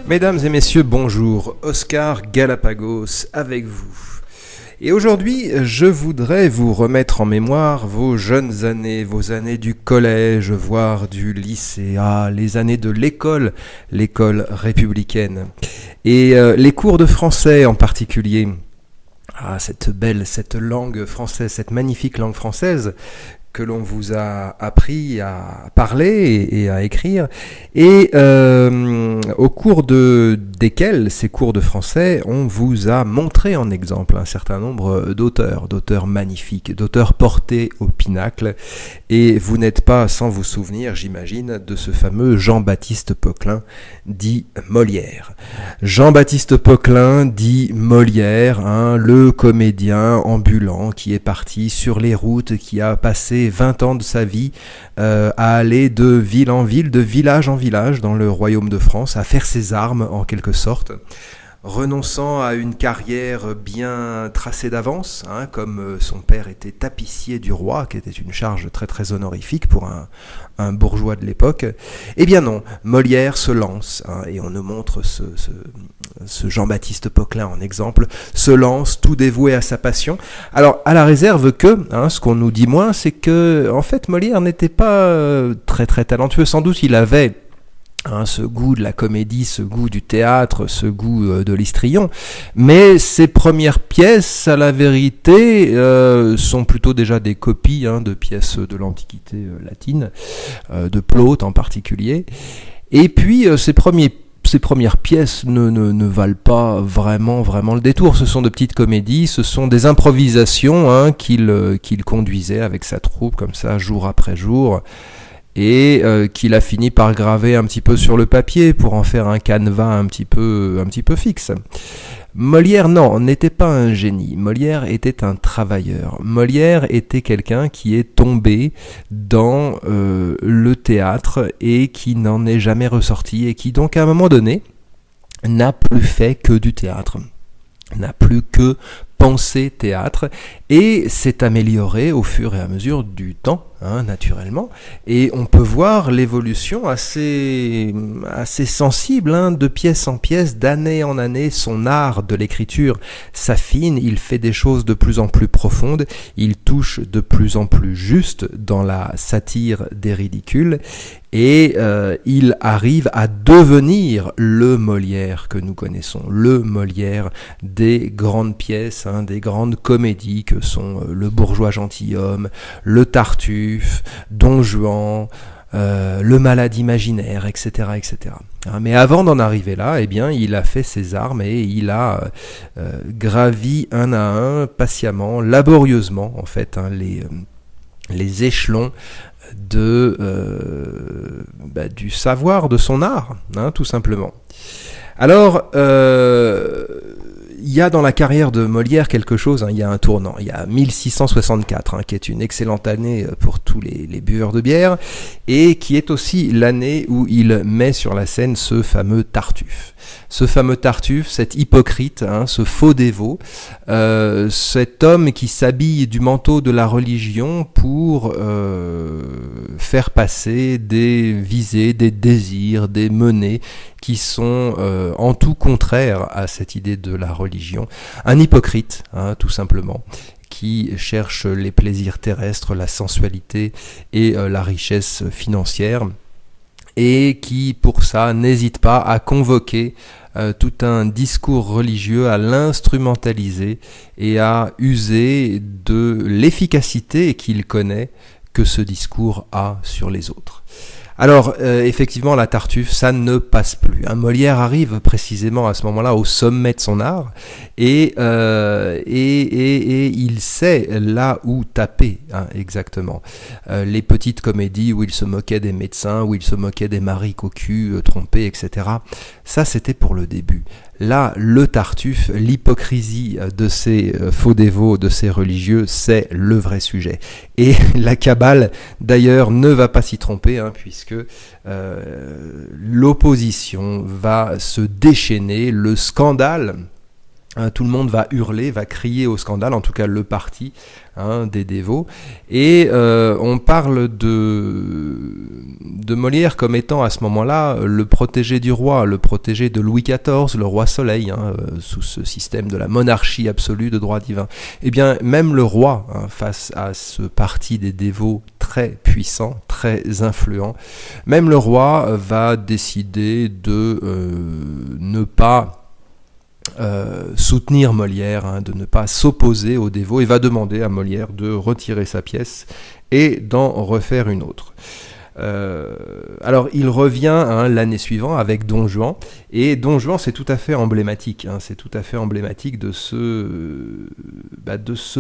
Mesdames et messieurs, bonjour, Oscar Galapagos avec vous. Et aujourd'hui, je voudrais vous remettre en mémoire vos jeunes années, vos années du collège, voire du lycée, les années de l'école républicaine. Et les cours de français en particulier. Cette langue française, cette magnifique langue française que l'on vous a appris à parler et à écrire, et au cours desquels, ces cours de français, on vous a montré en exemple un certain nombre d'auteurs magnifiques, d'auteurs portés au pinacle, et vous n'êtes pas sans vous souvenir, j'imagine, de ce fameux Jean-Baptiste Poquelin, dit Molière. Jean-Baptiste Poquelin, dit Molière, le comédien ambulant qui est parti sur les routes, qui a passé 20 ans de sa vie à aller de ville en ville, de village en village dans le royaume de France, à faire ses armes en quelque sorte, renonçant à une carrière bien tracée d'avance, comme son père était tapissier du roi, qui était une charge très très honorifique pour un bourgeois de l'époque. Eh bien non, Molière se lance, et on nous montre ce Jean-Baptiste Poquelin en exemple, se lance tout dévoué à sa passion. Alors à la réserve que, ce qu'on nous dit moins, c'est que en fait Molière n'était pas très très talentueux. Sans doute il avait ce goût de la comédie, ce goût du théâtre, ce goût de l'histrion, mais ses premières pièces, à la vérité, sont plutôt déjà des copies de pièces de l'Antiquité latine, de Plaute en particulier, et puis ces premières pièces ne valent pas vraiment le détour. Ce sont de petites comédies, ce sont des improvisations qu'il conduisait avec sa troupe comme ça, jour après jour, et qu'il a fini par graver un petit peu sur le papier pour en faire un canevas un petit peu fixe. Molière, non, n'était pas un génie. Molière était un travailleur. Molière était quelqu'un qui est tombé dans le théâtre et qui n'en est jamais ressorti, et qui donc à un moment donné n'a plus fait que du théâtre, n'a plus que pensé théâtre, et s'est amélioré au fur et à mesure du temps, naturellement, et on peut voir l'évolution assez sensible, de pièce en pièce, d'année en année. Son art de l'écriture s'affine, il fait des choses de plus en plus profondes, il touche de plus en plus juste dans la satire des ridicules, et il arrive à devenir le Molière que nous connaissons, le Molière des grandes pièces, des grandes comédies que sont Le Bourgeois Gentilhomme, Le Tartuffe, Don Juan, Le Malade Imaginaire, etc., etc. Mais avant d'en arriver là, il a fait ses armes et il a gravi un à un, patiemment, laborieusement, en fait, les échelons du savoir de son art, tout simplement. Alors, il y a dans la carrière de Molière quelque chose, il y a un tournant, il y a 1664, qui est une excellente année pour tous les buveurs de bière, et qui est aussi l'année où il met sur la scène ce fameux Tartuffe. Ce fameux Tartuffe, cet hypocrite, ce faux dévot, cet homme qui s'habille du manteau de la religion pour faire passer des visées, des désirs, des menées qui sont en tout contraires à cette idée de la religion. Un hypocrite, tout simplement, qui cherche les plaisirs terrestres, la sensualité et la richesse financière, et qui, pour ça, n'hésite pas à convoquer tout un discours religieux, à l'instrumentaliser et à user de l'efficacité qu'il connaît que ce discours a sur les autres. Alors, effectivement, la Tartuffe, ça ne passe plus. Molière arrive précisément à ce moment-là au sommet de son art, et il sait là où taper, exactement. Les petites comédies où il se moquait des médecins, où il se moquait des maris cocus, trompés, etc. Ça, c'était pour le début. là, le Tartuffe, l'hypocrisie de ces faux dévots, de ces religieux, c'est le vrai sujet. Et la Kabbale, d'ailleurs, ne va pas s'y tromper, puisque l'opposition va se déchaîner, le scandale. Tout le monde va hurler, va crier au scandale, en tout cas le parti des dévots. Et on parle de Molière comme étant à ce moment-là le protégé du roi, le protégé de Louis XIV, le roi Soleil, sous ce système de la monarchie absolue de droit divin. Eh bien, même le roi, face à ce parti des dévots très puissant, très influent, même le roi va décider de ne pas soutenir Molière, de ne pas s'opposer aux dévots, et va demander à Molière de retirer sa pièce et d'en refaire une autre. Alors il revient l'année suivante avec Don Juan, et Don Juan c'est tout à fait emblématique, c'est tout à fait emblématique de ce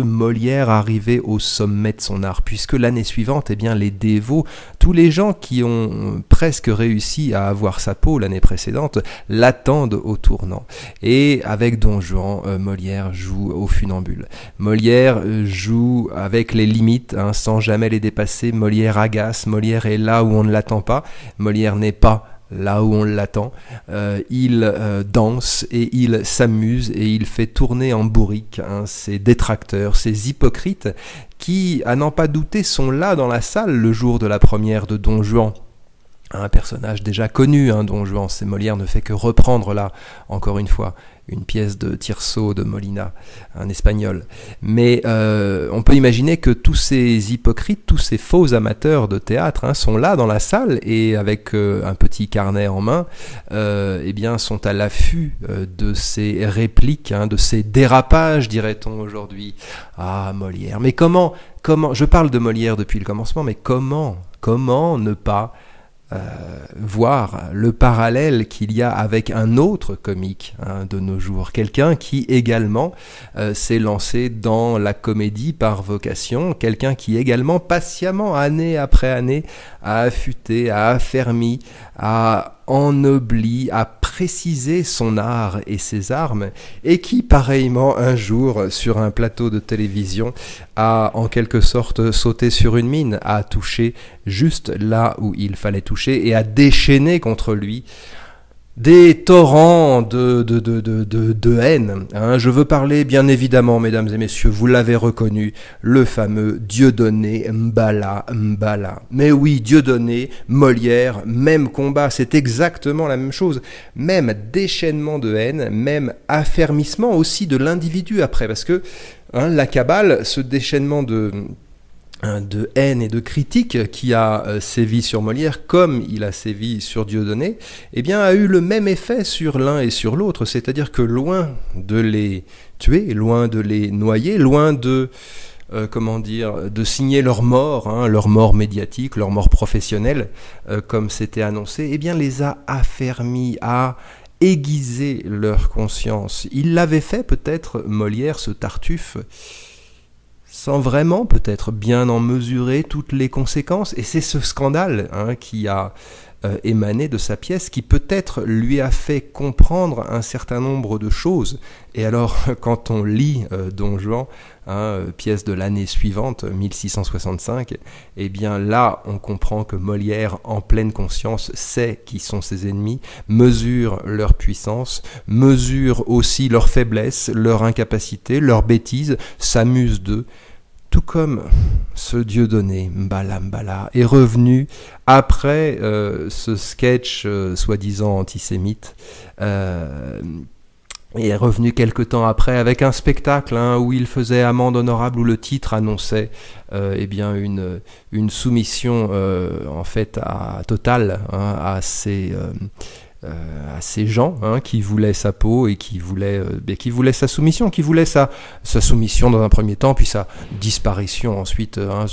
Molière arrivé au sommet de son art, puisque l'année suivante, les dévots, tous les gens qui ont presque réussi à avoir sa peau l'année précédente, l'attendent au tournant. Et avec Don Juan, Molière joue au funambule. Molière joue avec les limites, sans jamais les dépasser. Molière agace, Molière est là où on ne l'attend pas, Molière n'est pas là où on l'attend, il danse et il s'amuse et il fait tourner en bourrique ses détracteurs, ses hypocrites qui, à n'en pas douter, sont là dans la salle le jour de la première de Don Juan. Un personnage déjà connu, Don Juan, c'est Molière ne fait que reprendre là, encore une fois, une pièce de Tirso de Molina, un espagnol. Mais on peut imaginer que tous ces hypocrites, tous ces faux amateurs de théâtre sont là dans la salle et avec un petit carnet en main, sont à l'affût de ces répliques, de ces dérapages, dirait-on aujourd'hui. Ah, Molière, mais comment, je parle de Molière depuis le commencement, mais comment ne pas voir le parallèle qu'il y a avec un autre comique de nos jours, quelqu'un qui également s'est lancé dans la comédie par vocation, quelqu'un qui également patiemment, année après année, a affûté, a affermi, a ennobli, a précisé son art et ses armes, et qui pareillement un jour sur un plateau de télévision a en quelque sorte sauté sur une mine, a touché juste là où il fallait toucher et a déchaîné contre lui des torrents de haine. Je veux parler, bien évidemment, mesdames et messieurs, vous l'avez reconnu, le fameux Dieudonné Mbala. Mais oui, Dieudonné, Molière, même combat, c'est exactement la même chose. Même déchaînement de haine, même affermissement aussi de l'individu après, parce que la Kabbale, ce déchaînement de haine et de critique qui a sévi sur Molière, comme il a sévi sur Dieudonné, a eu le même effet sur l'un et sur l'autre, c'est-à-dire que loin de les tuer, loin de les noyer, loin de de signer leur mort médiatique, leur mort professionnelle, comme c'était annoncé, les a affermis, a aiguisé leur conscience. Il l'avait fait peut-être, Molière, ce Tartuffe, sans vraiment peut-être bien en mesurer toutes les conséquences. Et c'est ce scandale qui a émané de sa pièce, qui peut-être lui a fait comprendre un certain nombre de choses. Et alors, quand on lit Don Juan, pièce de l'année suivante, 1665, là, on comprend que Molière, en pleine conscience, sait qui sont ses ennemis, mesure leur puissance, mesure aussi leur faiblesse, leur incapacité, leur bêtise, s'amuse d'eux. Tout comme ce Dieudonné, Mbala, est revenu après ce sketch soi-disant antisémite, et est revenu quelque temps après avec un spectacle où il faisait amende honorable, où le titre annonçait une soumission totale à ces gens qui voulaient sa peau et qui voulaient sa soumission, qui voulaient sa soumission dans un premier temps, puis sa disparition ensuite dans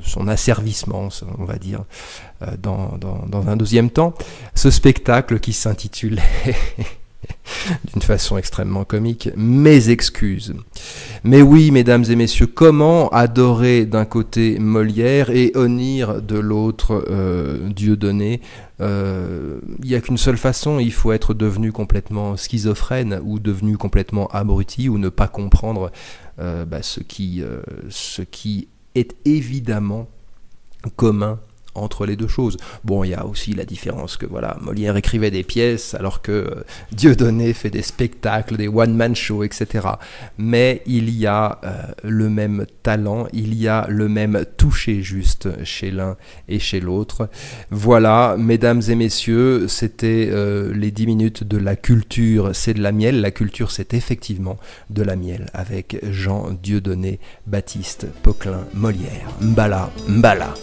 son asservissement, on va dire, dans un deuxième temps. Ce spectacle qui s'intitulait d'une façon extrêmement comique, Mes excuses. Mais oui, mesdames et messieurs, comment adorer d'un côté Molière et honnir de l'autre Dieudonné, Il n'y a qu'une seule façon, il faut être devenu complètement schizophrène ou devenu complètement abruti ou ne pas comprendre ce qui est évidemment commun entre les deux choses. Bon, il y a aussi la différence que voilà, Molière écrivait des pièces alors que Dieudonné fait des spectacles, des one-man shows, etc. Mais il y a le même talent, il y a le même toucher juste chez l'un et chez l'autre. Voilà, mesdames et messieurs, c'était les 10 minutes de la culture, c'est de la miel. La culture, c'est effectivement de la miel avec Jean Dieudonné Baptiste Poquelin Molière. Mbala, mbala.